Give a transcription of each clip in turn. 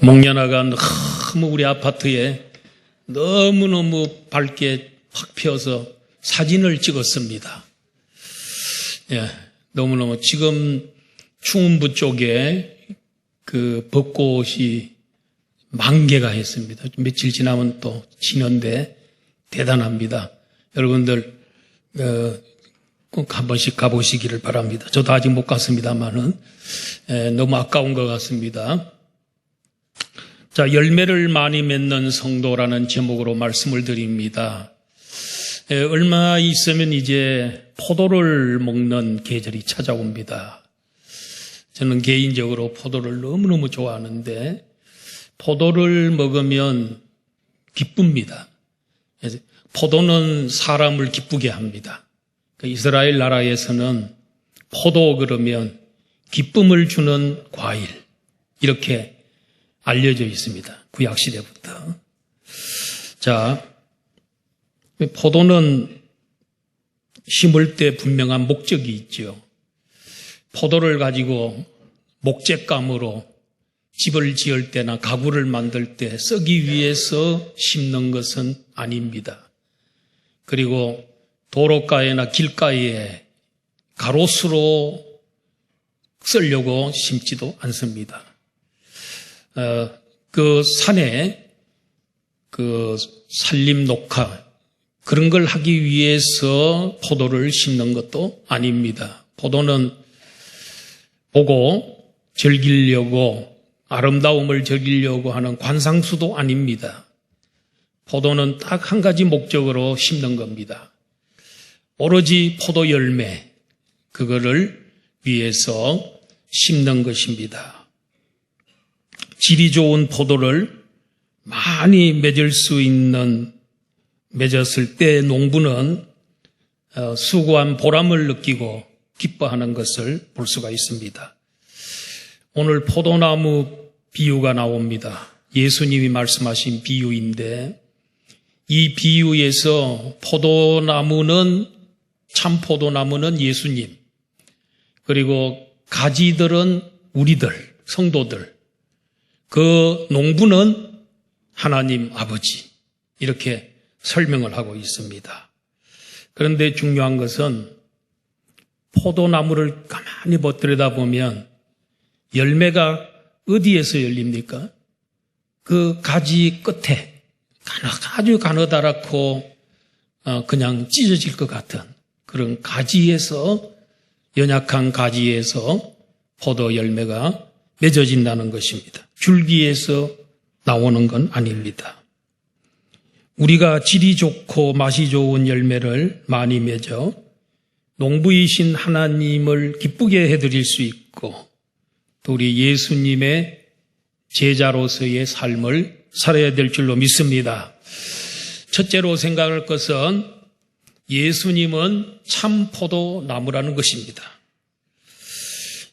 목련화가 너무 우리 아파트에 너무너무 밝게 확 피어서 사진을 찍었습니다. 예, 너무너무 지금 충운부 쪽에 그 벚꽃이 만개가 했습니다. 며칠 지나면 또 지는데 대단합니다. 여러분들 꼭 한 번씩 가보시기를 바랍니다. 저도 아직 못 갔습니다만은 너무 아까운 것 같습니다. 자, 열매를 많이 맺는 성도라는 제목으로 말씀을 드립니다. 얼마 있으면 이제 포도를 먹는 계절이 찾아옵니다. 저는 개인적으로 포도를 너무너무 좋아하는데 포도를 먹으면 기쁩니다. 포도는 사람을 기쁘게 합니다. 이스라엘 나라에서는 포도 그러면 기쁨을 주는 과일 이렇게 알려져 있습니다. 구약시대부터. 자, 포도는 심을 때 분명한 목적이 있죠. 포도를 가지고 목재감으로 집을 지을 때나 가구를 만들 때 쓰기 위해서 심는 것은 아닙니다. 그리고 도로가에나 길가에 가로수로 쓰려고 심지도 않습니다. 그 산에 그 산림 녹화 그런 걸 하기 위해서 포도를 심는 것도 아닙니다. 포도는 보고 즐기려고 아름다움을 즐기려고 하는 관상수도 아닙니다. 포도는 딱 한 가지 목적으로 심는 겁니다. 오로지 포도 열매 그거를 위해서 심는 것입니다. 질이 좋은 포도를 많이 맺었을 때 농부는 수고한 보람을 느끼고 기뻐하는 것을 볼 수가 있습니다. 오늘 포도나무 비유가 나옵니다. 예수님이 말씀하신 비유인데 이 비유에서 참 포도나무는 예수님, 그리고 가지들은 우리들, 성도들, 그 농부는 하나님 아버지 이렇게 설명을 하고 있습니다. 그런데 중요한 것은 포도나무를 가만히 들여다보면 열매가 어디에서 열립니까? 그 가지 끝에 아주 가느다랗고 그냥 찢어질 것 같은 그런 가지에서 연약한 가지에서 포도 열매가 맺어진다는 것입니다. 줄기에서 나오는 건 아닙니다. 우리가 질이 좋고 맛이 좋은 열매를 많이 맺어 농부이신 하나님을 기쁘게 해드릴 수 있고 또 우리 예수님의 제자로서의 삶을 살아야 될 줄로 믿습니다. 첫째로 생각할 것은 예수님은 참 포도나무라는 것입니다.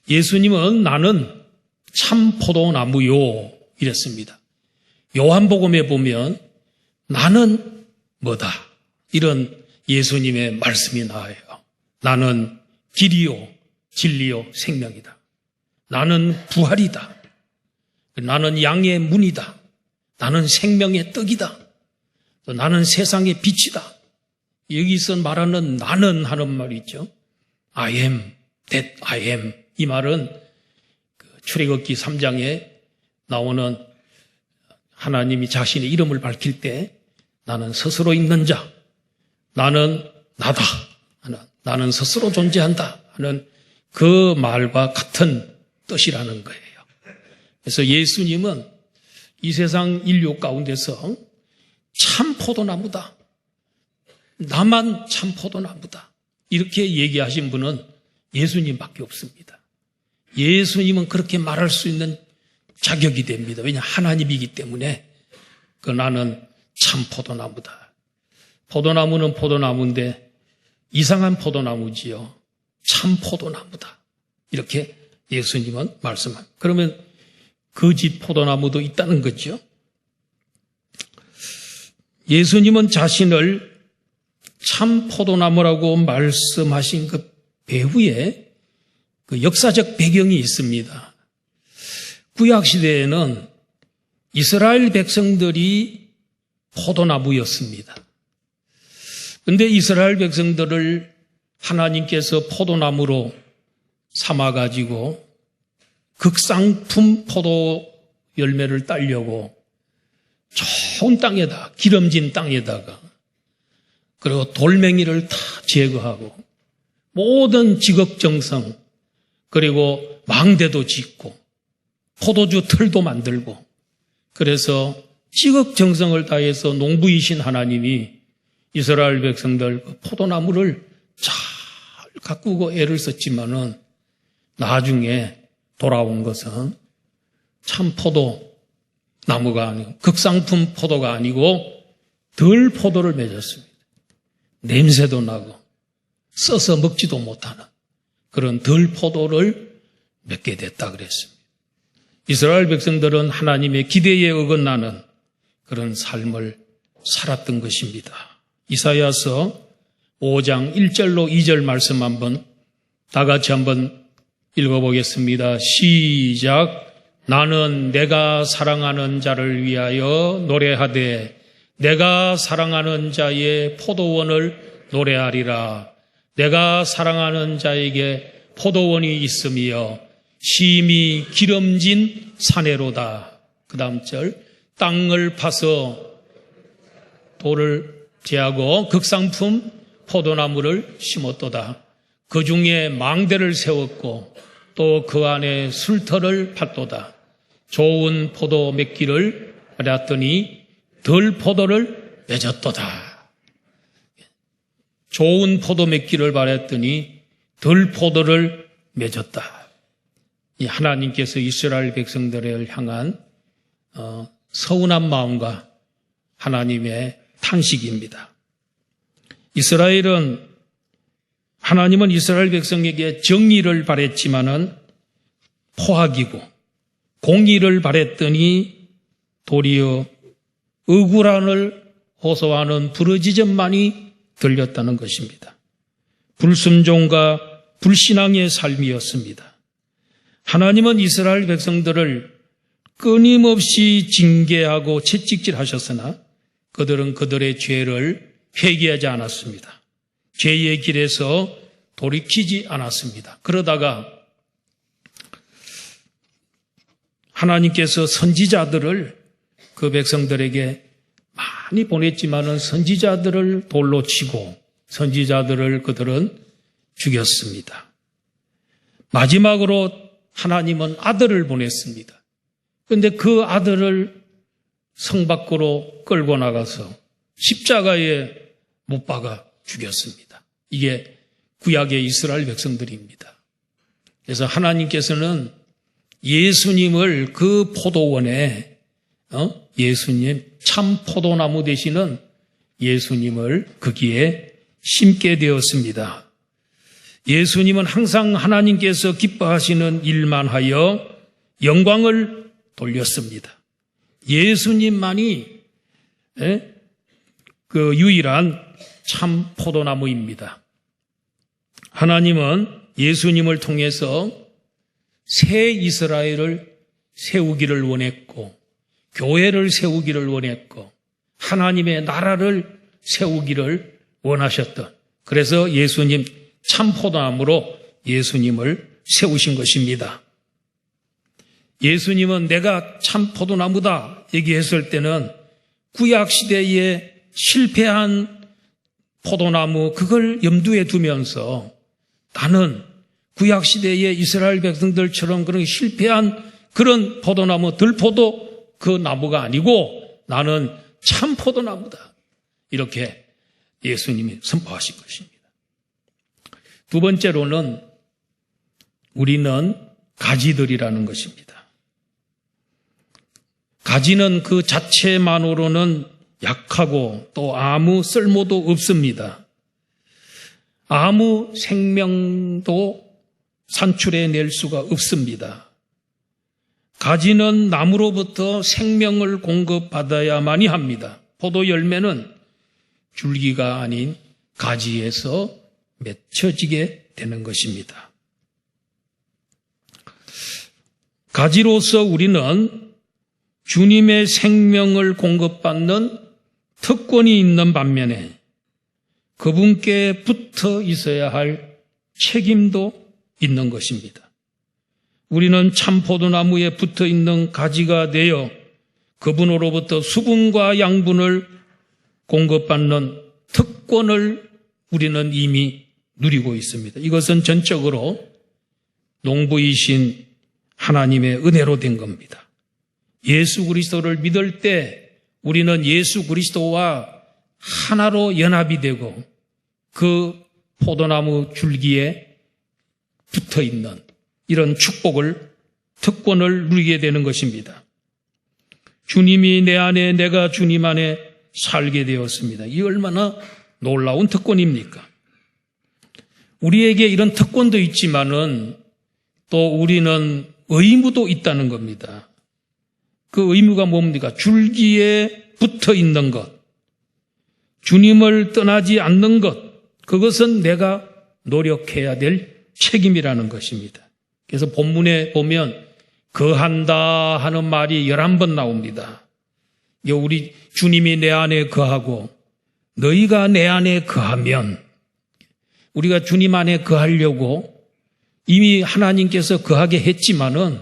예수님은 나는 참 포도나무요 이랬습니다. 요한복음에 보면 나는 뭐다 이런 예수님의 말씀이 나와요. 나는 길이요 진리요 생명이다. 나는 부활이다. 나는 양의 문이다. 나는 생명의 떡이다. 또 나는 세상의 빛이다. 여기서 말하는 나는 하는 말이 있죠. I am that I am. 이 말은 출애굽기 3장에 나오는 하나님이 자신의 이름을 밝힐 때 나는 스스로 있는 자, 나는 나다, 나는 스스로 존재한다 하는 그 말과 같은 뜻이라는 거예요. 그래서 예수님은 이 세상 인류 가운데서 참 포도나무다. 나만 참 포도나무다. 이렇게 얘기하신 분은 예수님밖에 없습니다. 예수님은 그렇게 말할 수 있는 자격이 됩니다. 왜냐 하나님이기 때문에 나는 참 포도나무다. 포도나무는 포도나무인데 이상한 포도나무지요. 참 포도나무다. 이렇게 예수님은 말씀합니다. 그러면 거짓 포도나무도 있다는 거죠. 예수님은 자신을 참 포도나무라고 말씀하신 그 배후에 그 역사적 배경이 있습니다. 구약시대에는 이스라엘 백성들이 포도나무였습니다. 그런데 이스라엘 백성들을 하나님께서 포도나무로 삼아가지고 극상품 포도 열매를 따려고 좋은 땅에다, 기름진 땅에다가, 그리고 돌멩이를 다 제거하고 모든 지극정성, 그리고 망대도 짓고 포도주 틀도 만들고, 그래서 지극정성을 다해서 농부이신 하나님이 이스라엘 백성들 포도나무를 잘 가꾸고 애를 썼지만은 나중에 돌아온 것은 참 포도나무가 아니고 극상품 포도가 아니고 덜 포도를 맺었습니다. 냄새도 나고 써서 먹지도 못하는 그런 덜 포도를 맺게 됐다 그랬습니다. 이스라엘 백성들은 하나님의 기대에 어긋나는 그런 삶을 살았던 것입니다. 이사야서 5장 1절로 2절 말씀 다 같이 한번 읽어보겠습니다. 시작. 나는 내가 사랑하는 자를 위하여 노래하되 내가 사랑하는 자의 포도원을 노래하리라. 내가 사랑하는 자에게 포도원이 있으며 심히 기름진 사내로다. 그 다음 절. 땅을 파서 돌을 제하고 극상품 포도나무를 심었도다. 그 중에 망대를 세웠고 또 그 안에 술터를 팠도다. 좋은 포도 맺기를 바랐더니 덜 포도를 맺었도다. 좋은 포도 맺기를 바랐더니 덜 포도를 맺었다. 이 하나님께서 이스라엘 백성들을 향한 서운한 마음과 하나님의 탄식입니다. 하나님은 이스라엘 백성에게 정의를 바랬지만은 포악이고 공의를 바랬더니 도리어 억울함을 호소하는 부르짖음만이 들렸다는 것입니다. 불순종과 불신앙의 삶이었습니다. 하나님은 이스라엘 백성들을 끊임없이 징계하고 채찍질하셨으나 그들은 그들의 죄를 회개하지 않았습니다. 죄의 길에서 돌이키지 않았습니다. 그러다가 하나님께서 선지자들을 그 백성들에게 많이 보냈지만은 선지자들을 돌로 치고 선지자들을 그들은 죽였습니다. 마지막으로 하나님은 아들을 보냈습니다. 그런데 그 아들을 성 밖으로 끌고 나가서 십자가에 못 박아 죽였습니다. 이게 구약의 이스라엘 백성들입니다. 그래서 하나님께서는 예수님을 그 포도원에 예수님 참 포도나무 되시는 예수님을 거기에 심게 되었습니다. 예수님은 항상 하나님께서 기뻐하시는 일만 하여 영광을 돌렸습니다. 예수님만이 그 유일한 참 포도나무입니다. 하나님은 예수님을 통해서 새 이스라엘을 세우기를 원했고 교회를 세우기를 원했고 하나님의 나라를 세우기를 원하셨던, 그래서 예수님 참 포도나무로 예수님을 세우신 것입니다. 예수님은 내가 참 포도나무다 얘기했을 때는 구약 시대에 실패한 포도나무, 그걸 염두에 두면서 나는 구약 시대의 이스라엘 백성들처럼 그런 실패한 그런 포도나무, 들포도 그 나무가 아니고 나는 참 포도나무다, 이렇게 예수님이 선포하신 것입니다. 두 번째로는 우리는 가지들이라는 것입니다. 가지는 그 자체만으로는 약하고 또 아무 쓸모도 없습니다. 아무 생명도 산출해낼 수가 없습니다. 가지는 나무로부터 생명을 공급받아야만이 합니다. 포도 열매는 줄기가 아닌 가지에서 맺혀지게 되는 것입니다. 가지로서 우리는 주님의 생명을 공급받는 특권이 있는 반면에 그분께 붙어 있어야 할 책임도 있는 것입니다. 우리는 참 포도나무에 붙어 있는 가지가 되어 그분으로부터 수분과 양분을 공급받는 특권을 우리는 이미 누리고 있습니다. 이것은 전적으로 농부이신 하나님의 은혜로 된 겁니다. 예수 그리스도를 믿을 때 우리는 예수 그리스도와 하나로 연합이 되고 그 포도나무 줄기에 붙어 있는 이런 축복을, 특권을 누리게 되는 것입니다. 주님이 내 안에, 내가 주님 안에 살게 되었습니다. 이 얼마나 놀라운 특권입니까? 우리에게 이런 특권도 있지만은 또 우리는 의무도 있다는 겁니다. 그 의무가 뭡니까? 줄기에 붙어 있는 것, 주님을 떠나지 않는 것, 그것은 내가 노력해야 될 책임이라는 것입니다. 그래서 본문에 보면 거한다 하는 말이 11번 나옵니다. 우리 주님이 내 안에 거하고 너희가 내 안에 거하면, 우리가 주님 안에 거하려고 이미 하나님께서 거하게 했지만은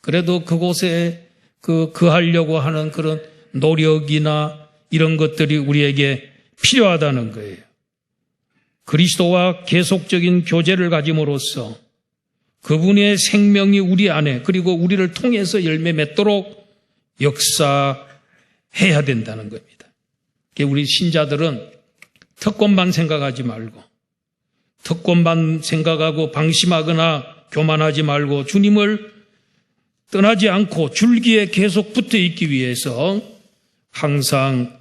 그래도 그곳에 거하려고 하는 그런 노력이나 이런 것들이 우리에게 필요하다는 거예요. 그리스도와 계속적인 교제를 가짐으로써 그분의 생명이 우리 안에, 그리고 우리를 통해서 열매 맺도록 역사해야 된다는 겁니다. 우리 신자들은 특권만 생각하지 말고, 특권만 생각하고 방심하거나 교만하지 말고 주님을 떠나지 않고 줄기에 계속 붙어 있기 위해서 항상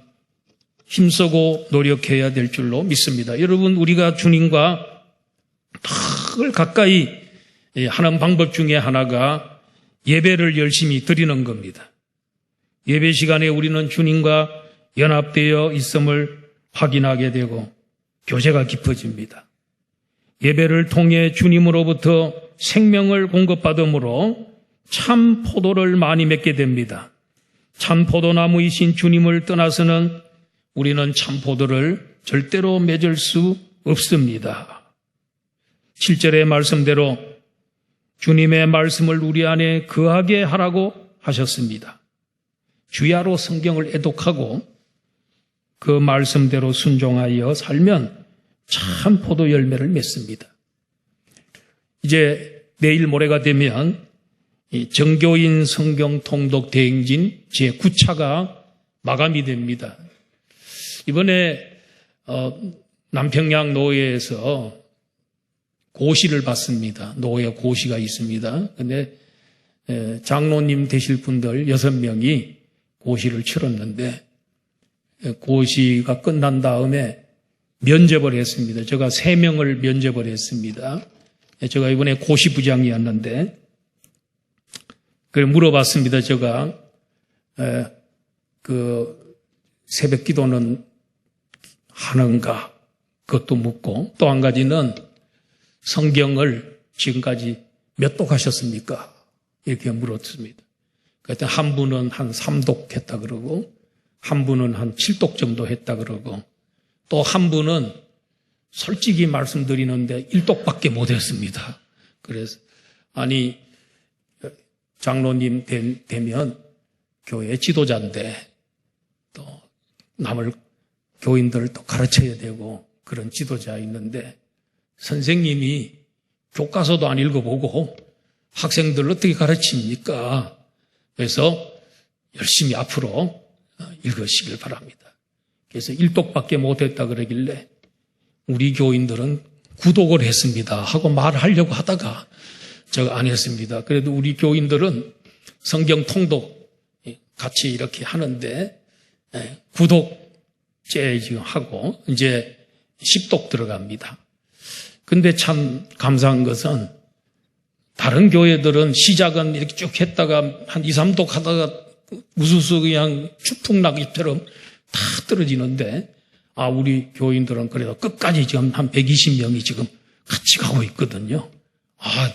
힘쓰고 노력해야 될 줄로 믿습니다. 여러분, 우리가 주님과 더 가까이 하는 방법 중에 하나가 예배를 열심히 드리는 겁니다. 예배 시간에 우리는 주님과 연합되어 있음을 확인하게 되고 교제가 깊어집니다. 예배를 통해 주님으로부터 생명을 공급받음으로 참 포도를 많이 맺게 됩니다. 참 포도나무이신 주님을 떠나서는 우리는 참 포도를 절대로 맺을 수 없습니다. 7절의 말씀대로 주님의 말씀을 우리 안에 거하게 하라고 하셨습니다. 주야로 성경을 애독하고 그 말씀대로 순종하여 살면 참 포도 열매를 맺습니다. 이제 내일 모레가 되면 정교인 성경 통독 대행진 제9차가 마감이 됩니다. 이번에 남평양 노회에서 고시를 받습니다. 노회 고시가 있습니다. 그런데 장로님 되실 분들 6명이 고시를 치렀는데 고시가 끝난 다음에 면접을 했습니다. 제가 3명을 면접을 했습니다. 제가 이번에 고시부장이었는데 그걸 물어봤습니다. 제가 그 새벽 기도는 하는가? 그것도 묻고, 또 한 가지는 성경을 지금까지 몇 독 하셨습니까? 이렇게 물었습니다. 그때 한 분은 한 3독 했다 그러고, 한 분은 한 7독 정도 했다 그러고, 또 한 분은 솔직히 말씀드리는데 1독밖에 못 했습니다. 그래서 아니 장로님 되면 교회 지도자인데 또 남을 교인들을 또 가르쳐야 되고 그런 지도자 있는데 선생님이 교과서도 안 읽어보고 학생들 어떻게 가르칩니까? 그래서 열심히 앞으로 읽으시길 바랍니다. 그래서 1독밖에 못했다 그러길래 우리 교인들은 구독을 했습니다 하고 말하려고 하다가 제가 안 했습니다. 그래도 우리 교인들은 성경 통독 같이 이렇게 하는데 구독제 지금 하고 이제 10독 들어갑니다. 근데 참 감사한 것은 다른 교회들은 시작은 이렇게 쭉 했다가 한 2, 3독 하다가 우수수 그냥 추풍낙엽처럼 다 떨어지는데 우리 교인들은 그래도 끝까지 지금 한 120명이 지금 같이 가고 있거든요.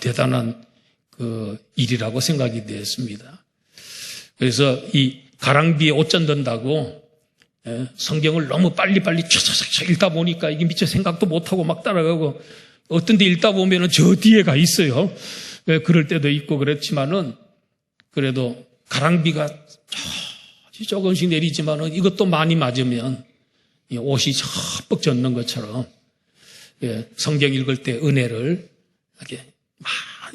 대단한 그 일이라고 생각이 되었습니다. 그래서 이 가랑비에 옷 젖는다고 성경을 너무 빨리빨리 촤촤촤 읽다 보니까 이게 미처 생각도 못하고 막 따라가고 어떤 데 읽다 보면은 저 뒤에 가 있어요. 그럴 때도 있고 그렇지만은 그래도 가랑비가 조금씩 내리지만은 이것도 많이 맞으면 옷이 쩍 젖는 것처럼 성경 읽을 때 은혜를 이렇게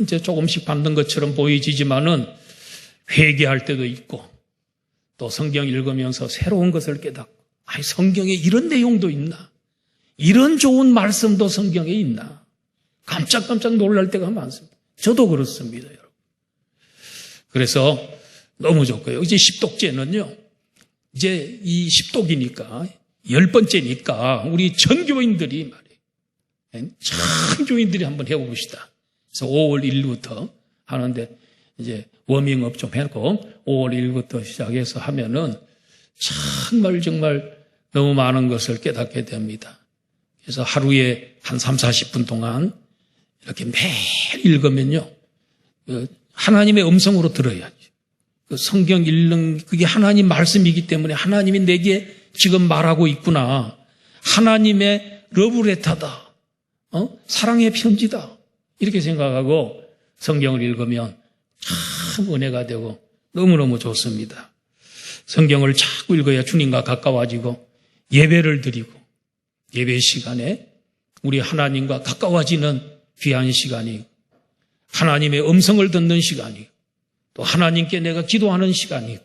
이제 조금씩 받는 것처럼 보이지만은 회개할 때도 있고 또 성경 읽으면서 새로운 것을 깨닫고 성경에 이런 내용도 있나? 이런 좋은 말씀도 성경에 있나? 깜짝깜짝 놀랄 때가 많습니다. 저도 그렇습니다, 여러분. 그래서 너무 좋고요. 이제 십독제는요. 이제 이 십독이니까 10번째니까 우리 전교인들이 말이에요. 전교인들이 한번 해봅시다. 그래서 5월 1일부터 하는데 이제 워밍업 좀 해놓고 5월 1일부터 시작해서 하면은 정말 너무 많은 것을 깨닫게 됩니다. 그래서 하루에 한 3, 40분 동안 이렇게 매일 읽으면요. 하나님의 음성으로 들어야죠. 성경 읽는 그게 하나님 말씀이기 때문에 하나님이 내게 지금 말하고 있구나. 하나님의 러브레터다. 사랑의 편지다. 이렇게 생각하고 성경을 읽으면 참 은혜가 되고 너무너무 좋습니다. 성경을 자꾸 읽어야 주님과 가까워지고 예배를 드리고 예배 시간에 우리 하나님과 가까워지는 귀한 시간이고 하나님의 음성을 듣는 시간이고 또 하나님께 내가 기도하는 시간이고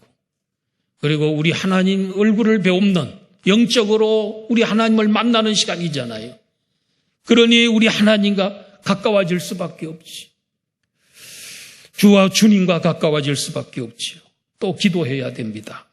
그리고 우리 하나님 얼굴을 배우는 영적으로 우리 하나님을 만나는 시간이잖아요. 그러니 우리 하나님과 가까워질 수밖에 없지. 주와 주님과 가까워질 수밖에 없지요. 또 기도해야 됩니다.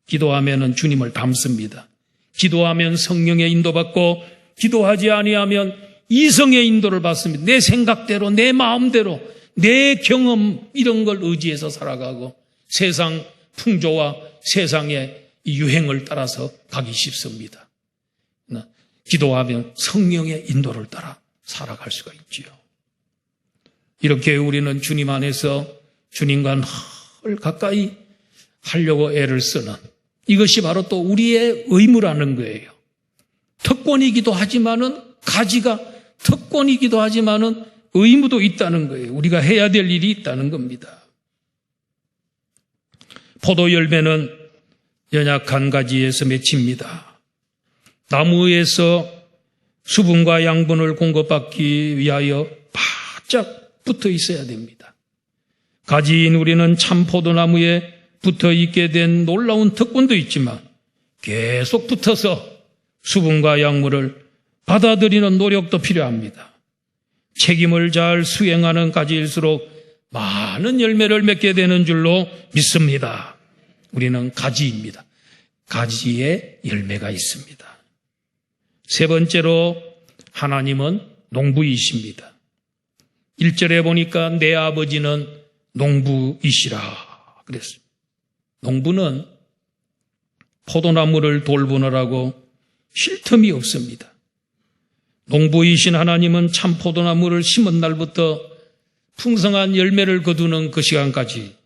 기도하면은 주님을 닮습니다. 기도하면 성령의 인도받고 기도하지 아니하면 이성의 인도를 받습니다. 내 생각대로 내 마음대로 내 경험 이런 걸 의지해서 살아가고 세상 풍조와 세상의 유행을 따라서 가기 쉽습니다. 기도하면 성령의 인도를 따라 살아갈 수가 있지요. 이렇게 우리는 주님 안에서 주님과 늘 가까이 하려고 애를 쓰는 이것이 바로 또 우리의 의무라는 거예요. 특권이기도 하지만은 가지가 특권이기도 하지만은 의무도 있다는 거예요. 우리가 해야 될 일이 있다는 겁니다. 포도 열매는 연약한 가지에서 맺힙니다. 나무에서 수분과 양분을 공급받기 위하여 바짝 붙어 있어야 됩니다. 가지인 우리는 참 포도나무에 붙어 있게 된 놀라운 특권도 있지만 계속 붙어서 수분과 약물을 받아들이는 노력도 필요합니다. 책임을 잘 수행하는 가지일수록 많은 열매를 맺게 되는 줄로 믿습니다. 우리는 가지입니다. 가지에 열매가 있습니다. 세 번째로 하나님은 농부이십니다. 1절에 보니까 내 아버지는 농부이시라 그랬습니다. 농부는 포도나무를 돌보느라고 쉴 틈이 없습니다. 농부이신 하나님은 참 포도나무를 심은 날부터 풍성한 열매를 거두는 그 시간까지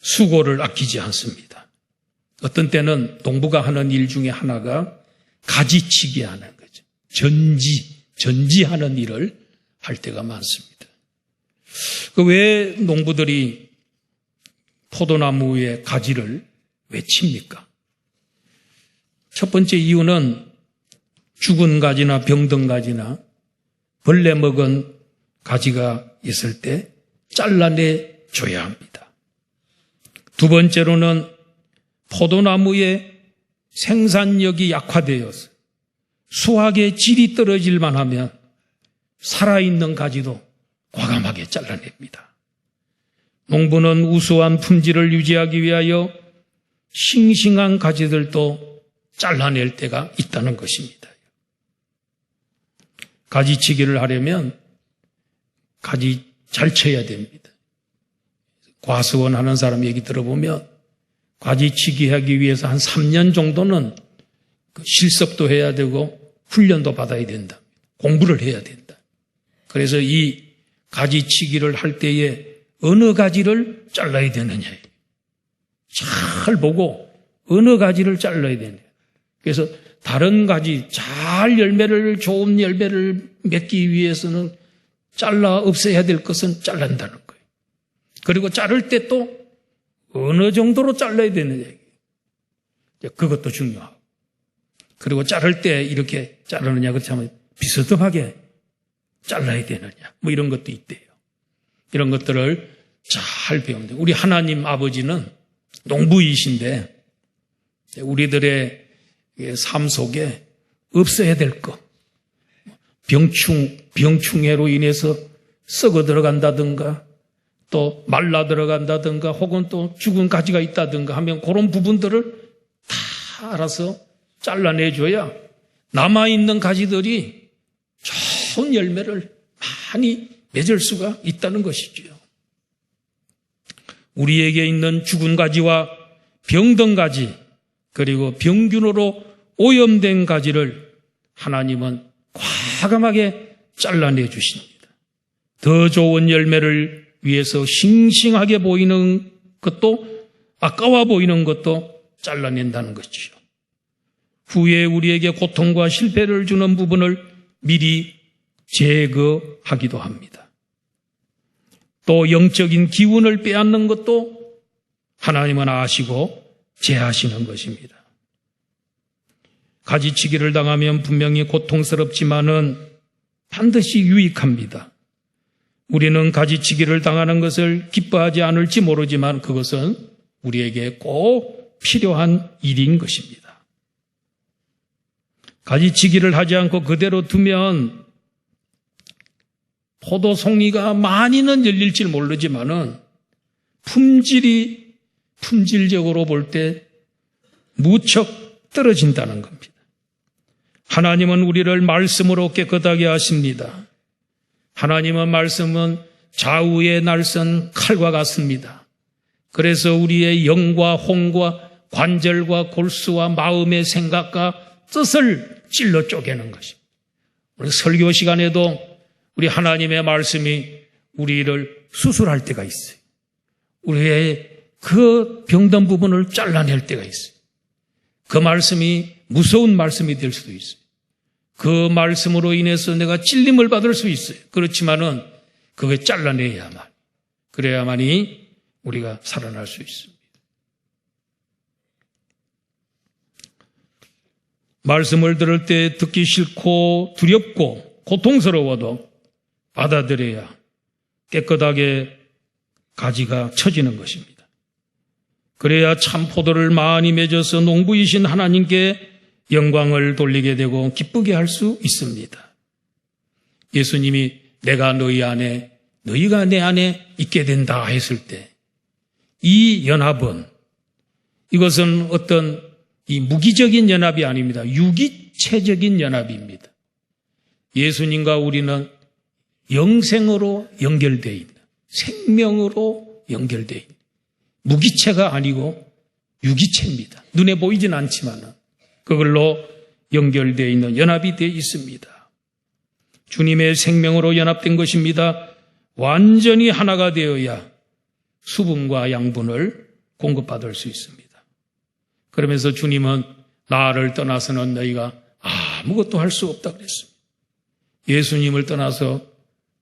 수고를 아끼지 않습니다. 어떤 때는 농부가 하는 일 중에 하나가 가지치기 하는 거죠. 전지하는 일을 할 때가 많습니다. 왜 농부들이 포도나무의 가지를 왜 칩니까? 첫 번째 이유는 죽은 가지나 병든 가지나 벌레 먹은 가지가 있을 때 잘라내 줘야 합니다. 두 번째로는 포도나무의 생산력이 약화되어서 수확의 질이 떨어질만 하면 살아있는 가지도 과감하게 잘라냅니다. 농부는 우수한 품질을 유지하기 위하여 싱싱한 가지들도 잘라낼 때가 있다는 것입니다. 가지치기를 하려면 가지 잘 쳐야 됩니다. 과수원 하는 사람 얘기 들어보면 가지치기 하기 위해서 한 3년 정도는 실습도 해야 되고 훈련도 받아야 된다. 공부를 해야 된다. 그래서 이 가지치기를 할 때에 어느 가지를 잘라야 되느냐. 잘 보고 어느 가지를 잘라야 되냐. 그래서 다른 가지, 좋은 열매를 맺기 위해서는 잘라 없애야 될 것은 잘란다는 거예요. 그리고 자를 때 또 어느 정도로 잘라야 되느냐. 그것도 중요하고. 그리고 자를 때 이렇게 자르느냐, 그렇다면 비스듬하게 잘라야 되느냐. 뭐 이런 것도 있대요. 이런 것들을 잘 배우면 돼요. 우리 하나님 아버지는 농부이신데 우리들의 삶 속에 없어야 될 것. 병충해로 인해서 썩어 들어간다든가 또 말라 들어간다든가 혹은 또 죽은 가지가 있다든가 하면 그런 부분들을 다 알아서 잘라내줘야 남아있는 가지들이 좋은 열매를 많이 맺을 수가 있다는 것이지요. 우리에게 있는 죽은 가지와 병든 가지 그리고 병균으로 오염된 가지를 하나님은 과감하게 잘라내 주십니다. 더 좋은 열매를 위해서 싱싱하게 보이는 것도 아까워 보이는 것도 잘라낸다는 것이죠. 후에 우리에게 고통과 실패를 주는 부분을 미리 제거하기도 합니다. 또 영적인 기운을 빼앗는 것도 하나님은 아시고 제하시는 것입니다. 가지치기를 당하면 분명히 고통스럽지만은 반드시 유익합니다. 우리는 가지치기를 당하는 것을 기뻐하지 않을지 모르지만 그것은 우리에게 꼭 필요한 일인 것입니다. 가지치기를 하지 않고 그대로 두면 포도 송이가 많이는 열릴지 모르지만은 품질적으로 볼 때 무척 떨어진다는 겁니다. 하나님은 우리를 말씀으로 깨끗하게 하십니다. 하나님의 말씀은 좌우의 날선 칼과 같습니다. 그래서 우리의 영과 혼과 관절과 골수와 마음의 생각과 뜻을 찔러 쪼개는 것입니다. 우리 설교 시간에도 우리 하나님의 말씀이 우리를 수술할 때가 있어요. 우리의 그 병든 부분을 잘라낼 때가 있어요. 그 말씀이 무서운 말씀이 될 수도 있어요. 그 말씀으로 인해서 내가 찔림을 받을 수 있어요. 그렇지만은 그걸 잘라내야만, 그래야만이 우리가 살아날 수 있습니다. 말씀을 들을 때 듣기 싫고 두렵고 고통스러워도 받아들여야 깨끗하게 가지가 쳐지는 것입니다. 그래야 참 포도를 많이 맺어서 농부이신 하나님께 영광을 돌리게 되고 기쁘게 할 수 있습니다. 예수님이 내가 너희 안에, 너희가 내 안에 있게 된다 했을 때 이 연합은, 이것은 어떤 이 무기적인 연합이 아닙니다. 유기체적인 연합입니다. 예수님과 우리는 영생으로 연결되어 있는, 생명으로 연결되어 있는 무기체가 아니고 유기체입니다. 눈에 보이진 않지만 그걸로 연결되어 있는, 연합이 되어 있습니다. 주님의 생명으로 연합된 것입니다. 완전히 하나가 되어야 수분과 양분을 공급받을 수 있습니다. 그러면서 주님은 나를 떠나서는 너희가 아무것도 할 수 없다 그랬습니다. 예수님을 떠나서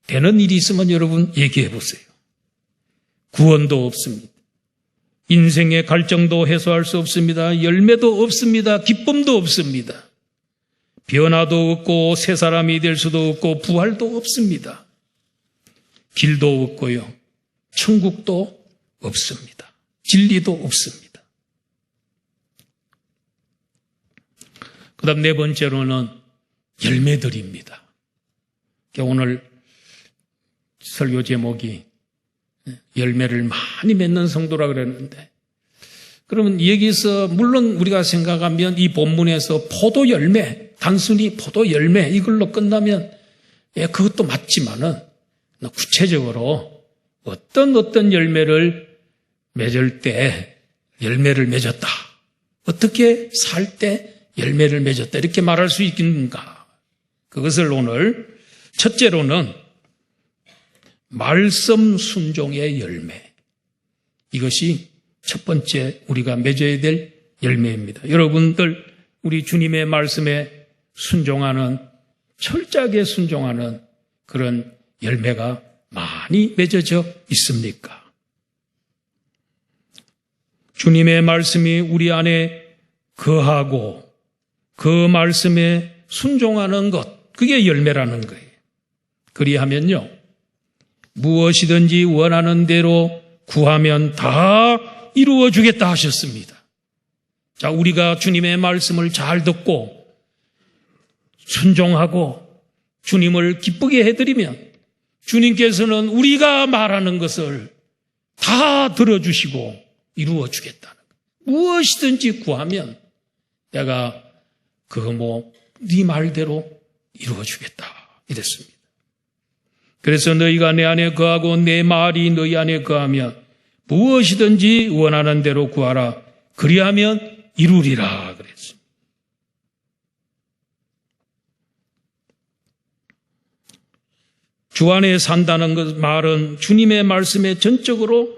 되는 일이 있으면 여러분 얘기해 보세요. 구원도 없습니다. 인생의 갈증도 해소할 수 없습니다. 열매도 없습니다. 기쁨도 없습니다. 변화도 없고 새 사람이 될 수도 없고 부활도 없습니다. 길도 없고요. 천국도 없습니다. 진리도 없습니다. 그 다음 네 번째로는 열매들입니다. 오늘 설교 제목이 열매를 많이 맺는 성도라 그랬는데, 그러면 여기서 물론 우리가 생각하면 이 본문에서 포도 열매, 단순히 포도 열매 이걸로 끝나면 그것도 맞지만은 구체적으로 어떤 열매를 맺을 때 열매를 맺었다, 어떻게 살 때 열매를 맺었다 이렇게 말할 수 있겠는가? 그것을 오늘 첫째로는 말씀 순종의 열매, 이것이 첫 번째 우리가 맺어야 될 열매입니다. 여러분들, 우리 주님의 말씀에 순종하는, 철저하게 순종하는 그런 열매가 많이 맺어져 있습니까? 주님의 말씀이 우리 안에 거하고 그 말씀에 순종하는 것, 그게 열매라는 거예요. 그리하면요, 무엇이든지 원하는 대로 구하면 다 이루어 주겠다 하셨습니다. 자, 우리가 주님의 말씀을 잘 듣고 순종하고 주님을 기쁘게 해드리면 주님께서는 우리가 말하는 것을 다 들어주시고 이루어 주겠다는 거예요. 무엇이든지 구하면 내가 그거 네 말대로 이루어 주겠다 이랬습니다. 그래서 너희가 내 안에 거하고 내 말이 너희 안에 거하면 무엇이든지 원하는 대로 구하라. 그리하면 이루리라 그랬습니다. 주 안에 산다는 것 말은 주님의 말씀에 전적으로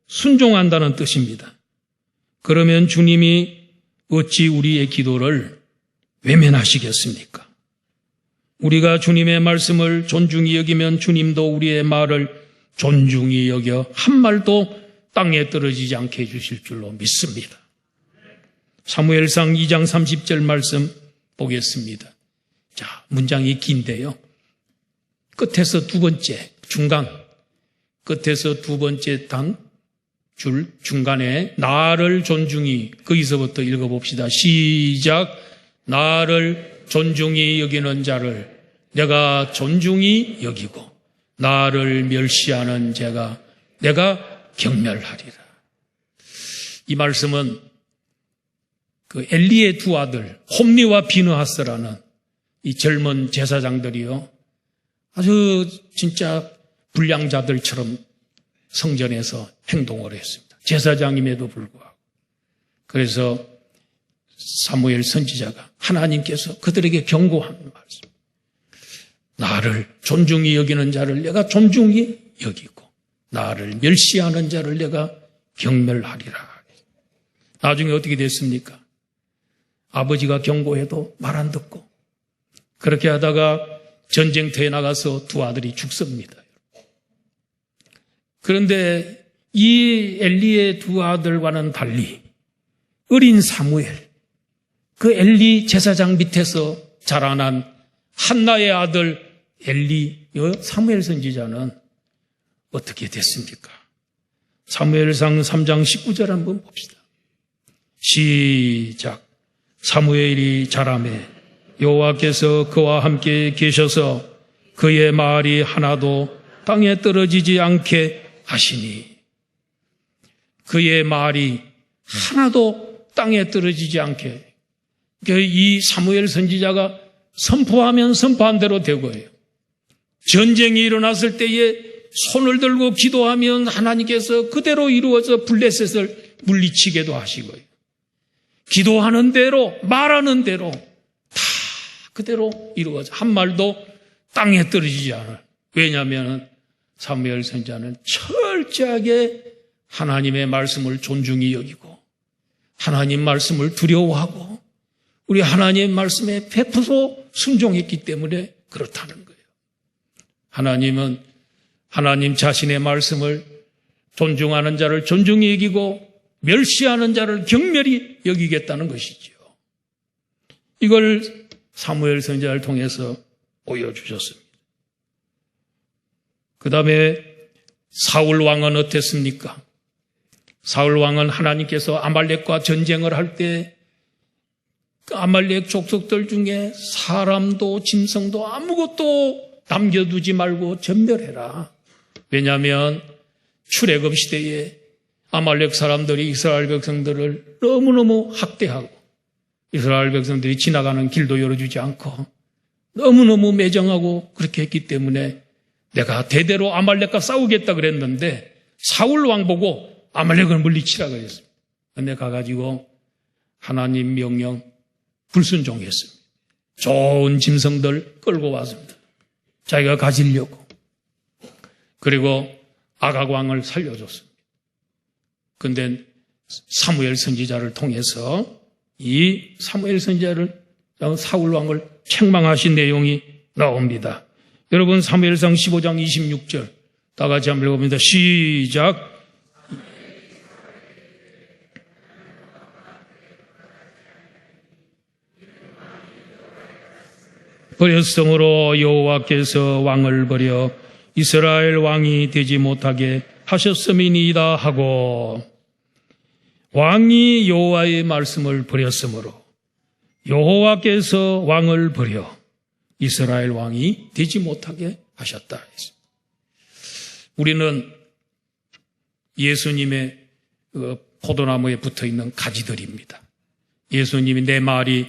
순종한다는 뜻입니다. 그러면 주님이 어찌 우리의 기도를 외면하시겠습니까? 우리가 주님의 말씀을 존중히 여기면 주님도 우리의 말을 존중히 여겨 한 말도 땅에 떨어지지 않게 해주실 줄로 믿습니다. 사무엘상 2장 30절 말씀 보겠습니다. 자, 문장이 긴데요. 끝에서 두 번째, 중간, 끝에서 두 번째 줄 중간에 나를 존중히, 거기서부터 읽어봅시다. 시작. 나를 존중히 여기는 자를 내가 존중히 여기고 나를 멸시하는 자가 내가 경멸하리라. 이 말씀은 그 엘리의 두 아들 홈리와 비느하스라는 이 젊은 제사장들이요, 아주 진짜 불량자들처럼 성전에서 행동을 했습니다. 제사장임에도 불구하고. 그래서 사무엘 선지자가 하나님께서 그들에게 경고하는 말씀. 나를 존중히 여기는 자를 내가 존중히 여기고 나를 멸시하는 자를 내가 경멸하리라. 나중에 어떻게 됐습니까? 아버지가 경고해도 말 안 듣고 그렇게 하다가 전쟁터에 나가서 두 아들이 죽습니다. 그런데 이 엘리의 두 아들과는 달리 어린 사무엘, 그 엘리 제사장 밑에서 자라난 한나의 아들 엘리, 사무엘 선지자는 어떻게 됐습니까? 사무엘상 3장 19절 한번 봅시다. 시작. 사무엘이 자라매 여호와께서 그와 함께 계셔서 그의 말이 하나도 땅에 떨어지지 않게 하시니, 그의 말이 하나도 땅에 떨어지지 않게, 이 사무엘 선지자가 선포하면 선포한 대로 되고요. 전쟁이 일어났을 때에 손을 들고 기도하면 하나님께서 그대로 이루어서 블레셋을 물리치게도 하시고요. 기도하는 대로 말하는 대로 다 그대로 이루어져 한 말도 땅에 떨어지지 않아요. 왜냐하면 사무엘 선지자는 철저하게 하나님의 말씀을 존중히 여기고 하나님 말씀을 두려워하고 우리 하나님의 말씀에 100% 순종했기 때문에 그렇다는 거예요. 하나님은 하나님 자신의 말씀을 존중하는 자를 존중히 여기고 멸시하는 자를 경멸히 여기겠다는 것이죠. 이걸 사무엘 선지자를 통해서 보여주셨습니다. 그 다음에 사울 왕은 어땠습니까? 사울 왕은 하나님께서 아말렉과 전쟁을 할 때 그 아말렉 족속들 중에 사람도 짐승도 아무것도 남겨두지 말고 전멸해라. 왜냐하면 출애굽 시대에 아말렉 사람들이 이스라엘 백성들을 너무너무 학대하고 이스라엘 백성들이 지나가는 길도 열어주지 않고 너무너무 매정하고 그렇게 했기 때문에 내가 대대로 아말렉과 싸우겠다 그랬는데 사울 왕 보고 아말렉을 물리치라 그랬습니다. 그런데 가가지고 하나님 명령 불순종했습니다. 좋은 짐승들 끌고 왔습니다. 자기가 가지려고. 그리고 아각 왕을 살려줬습니다. 그런데 사무엘 선지자를 통해서 이 사무엘 선지자를 사울 왕을 책망하신 내용이 나옵니다. 여러분 사무엘상 15장 26절 다 같이 한번 읽어봅니다. 시작. 버렸으므로 여호와께서 왕을 버려 이스라엘 왕이 되지 못하게 하셨음이니이다 하고, 왕이 여호와의 말씀을 버렸으므로 여호와께서 왕을 버려 이스라엘 왕이 되지 못하게 하셨다. 우리는 예수님의 포도나무에 붙어있는 가지들입니다. 예수님이 내 말이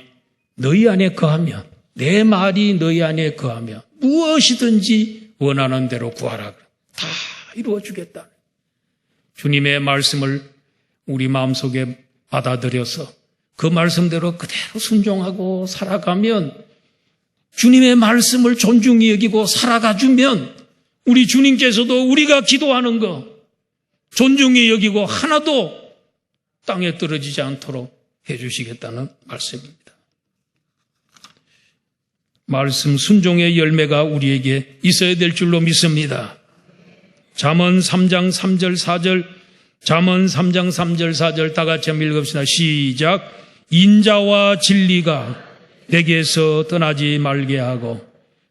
너희 안에 거하면, 내 말이 너희 안에 거하면 무엇이든지 원하는 대로 구하라. 다 이루어주겠다. 주님의 말씀을 우리 마음속에 받아들여서 그 말씀대로 그대로 순종하고 살아가면, 주님의 말씀을 존중히 여기고 살아가주면 우리 주님께서도 우리가 기도하는 거 존중히 여기고 하나도 땅에 떨어지지 않도록 해주시겠다는 말씀입니다. 말씀 순종의 열매가 우리에게 있어야 될 줄로 믿습니다. 잠언 3장 3절 4절, 잠언 3장 3절 4절 다 같이 한번 읽읍시다. 시작. 인자와 진리가 내게서 떠나지 말게 하고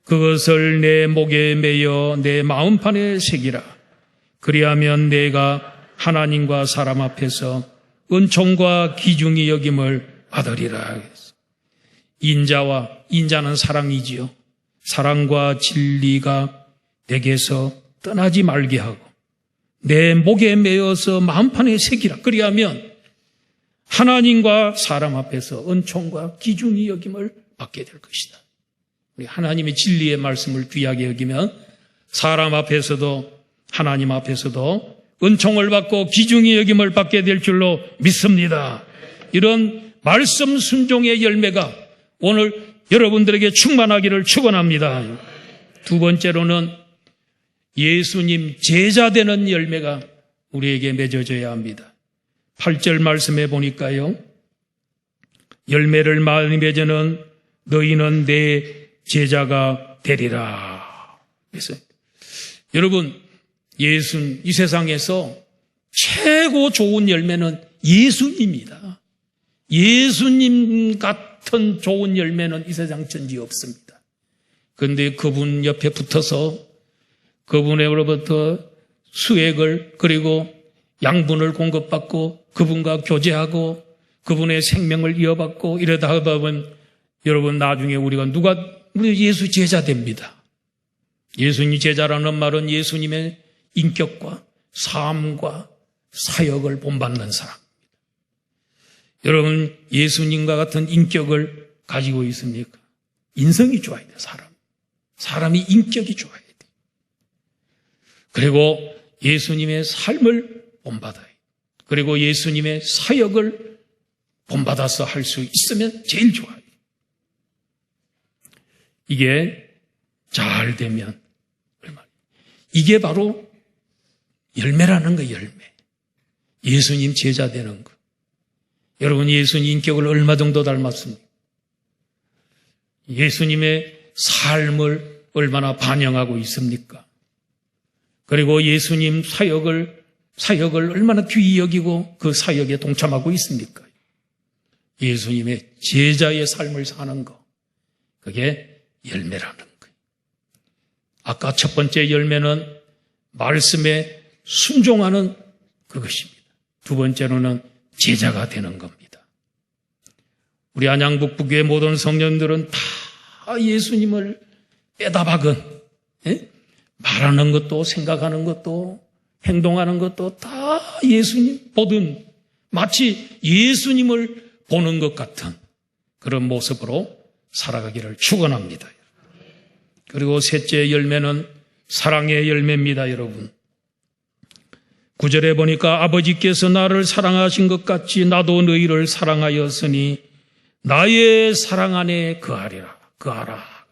그것을 내 목에 매여 내 마음판에 새기라. 그리하면 내가 하나님과 사람 앞에서 은총과 기중이 여김을 받으리라. 인자는 사랑이지요. 사랑과 진리가 내게서 떠나지 말게 하고 내 목에 매어서 마음판에 새기라. 그리하면 하나님과 사람 앞에서 은총과 기중이 여김을 받게 될 것이다. 우리 하나님의 진리의 말씀을 귀하게 여기면 사람 앞에서도 하나님 앞에서도 은총을 받고 기중이 여김을 받게 될 줄로 믿습니다. 이런 말씀 순종의 열매가 오늘 여러분들에게 충만하기를 축원합니다. 두 번째로는 예수님 제자 되는 열매가 우리에게 맺어져야 합니다. 8절 말씀해 보니까요, 열매를 많이 맺으는 너희는 내 제자가 되리라. 그래서 여러분, 이 세상에서 최고 좋은 열매는 예수님입니다. 예수님 같은 좋은 열매는 이 세상 전지 없습니다. 그런데 그분 옆에 붙어서 그분으로부터 수액을 그리고 양분을 공급받고 그분과 교제하고 그분의 생명을 이어받고 이러다 보면 여러분 나중에 우리 예수 제자 됩니다. 예수님 제자라는 말은 예수님의 인격과 삶과 사역을 본받는 사람입니다. 여러분 예수님과 같은 인격을 가지고 있습니까? 인성이 좋아야 돼요. 사람이 인격이 좋아야 돼요. 그리고 예수님의 삶을 본받아요. 그리고 예수님의 사역을 본받아서 할 수 있으면 제일 좋아요. 이게 잘 되면 이게 바로 열매라는 거예요. 열매. 예수님 제자 되는 거. 여러분 예수님 인격을 얼마 정도 닮았습니까? 예수님의 삶을 얼마나 반영하고 있습니까? 그리고 예수님 사역을 얼마나 귀히 여기고 그 사역에 동참하고 있습니까? 예수님의 제자의 삶을 사는 거. 그게 열매라는 거예요. 아까 첫 번째 열매는 말씀에 순종하는 그것입니다. 두 번째로는 제자가 되는 겁니다. 우리 안양북부교회 모든 성령들은 다 예수님을 빼다박은, 말하는 것도 생각하는 것도 행동하는 것도 다 예수님 보든 마치 예수님을 보는 것 같은 그런 모습으로 살아가기를 축원합니다. 그리고 셋째 열매는 사랑의 열매입니다, 여러분. 9절에 보니까 아버지께서 나를 사랑하신 것 같이 나도 너희를 사랑하였으니 나의 사랑 안에 거하라.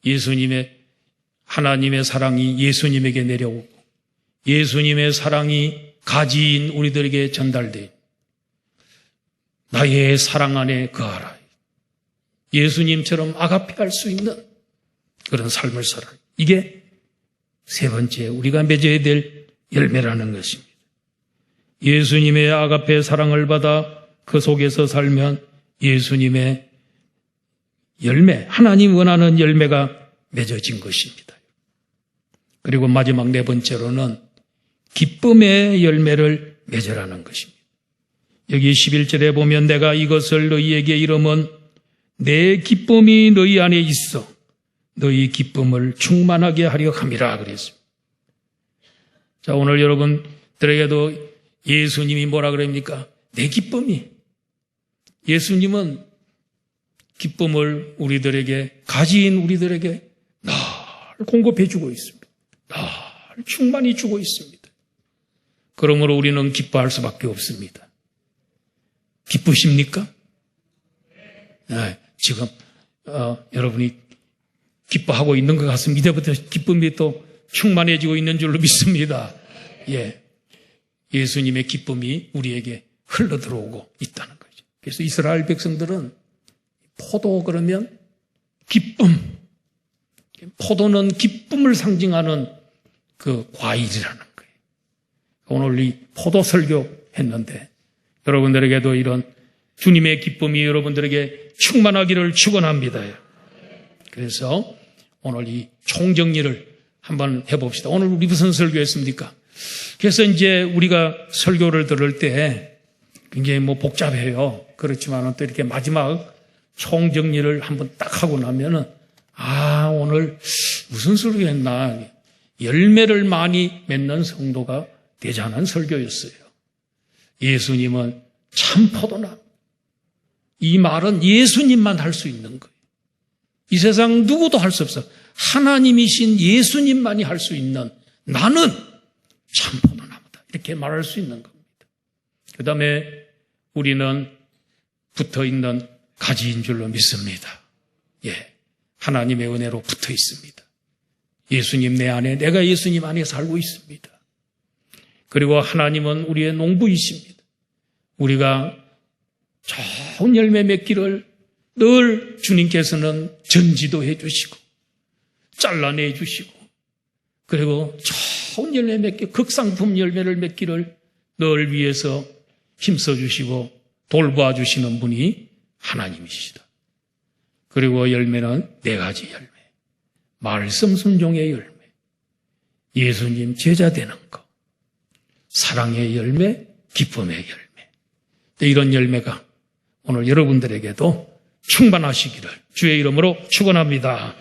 예수님의 하나님의 사랑이 예수님에게 내려오고 예수님의 사랑이 가지인 우리들에게 전달된 나의 사랑 안에 거하라. 예수님처럼 아가페할 수 있는 그런 삶을 살아라. 이게 세 번째 우리가 맺어야 될 열매라는 것입니다. 예수님의 아가페 사랑을 받아 그 속에서 살면 예수님의 열매, 하나님 원하는 열매가 맺어진 것입니다. 그리고 마지막 네 번째로는 기쁨의 열매를 맺으라는 것입니다. 여기 11절에 보면 내가 이것을 너희에게 이름은 내 기쁨이 너희 안에 있어 너희 기쁨을 충만하게 하려 함이라 그랬습니다. 자, 오늘 여러분들에게도 예수님이 뭐라 그럽니까? 내 기쁨이. 예수님은 기쁨을 우리들에게, 가진 우리들에게 늘 공급해 주고 있습니다. 늘 충만히 주고 있습니다. 그러므로 우리는 기뻐할 수밖에 없습니다. 기쁘십니까? 네, 지금 여러분이 기뻐하고 있는 것 같습니다. 이제부터 기쁨이 또 충만해지고 있는 줄로 믿습니다. 예, 예수님의 기쁨이 우리에게 흘러들어오고 있다는 거죠. 그래서 이스라엘 백성들은 포도 그러면 기쁨, 포도는 기쁨을 상징하는 그 과일이라는 거예요. 오늘 이 포도 설교 했는데 여러분들에게도 이런 주님의 기쁨이 여러분들에게 충만하기를 축원합니다. 그래서 오늘 이 총정리를 한번 해봅시다. 오늘 우리 무슨 설교했습니까? 그래서 이제 우리가 설교를 들을 때 굉장히 복잡해요. 그렇지만 또 이렇게 마지막 총정리를 한번 딱 하고 나면은 오늘 무슨 설교했나, 열매를 많이 맺는 성도가 되자는 설교였어요. 예수님은 참 포도나무. 이 말은 예수님만 할 수 있는 거예요. 이 세상 누구도 할 수 없어. 하나님이신 예수님만이 할 수 있는 나는 참 포도나무다. 이렇게 말할 수 있는 겁니다. 그 다음에 우리는 붙어있는 가지인 줄로 믿습니다. 예, 하나님의 은혜로 붙어 있습니다. 예수님 내 안에, 내가 예수님 안에 살고 있습니다. 그리고 하나님은 우리의 농부이십니다. 우리가 좋은 열매 맺기를 늘 주님께서는 전지도 해주시고 잘라내 주시고 그리고 좋은 열매 맺기, 극상품 열매를 맺기를 늘 위해서 힘써 주시고 돌봐 주시는 분이 하나님이시다. 그리고 열매는 네 가지 열매. 말씀 순종의 열매, 예수님 제자 되는 것, 사랑의 열매, 기쁨의 열매. 이런 열매가 오늘 여러분들에게도 충만하시기를 주의 이름으로 축원합니다.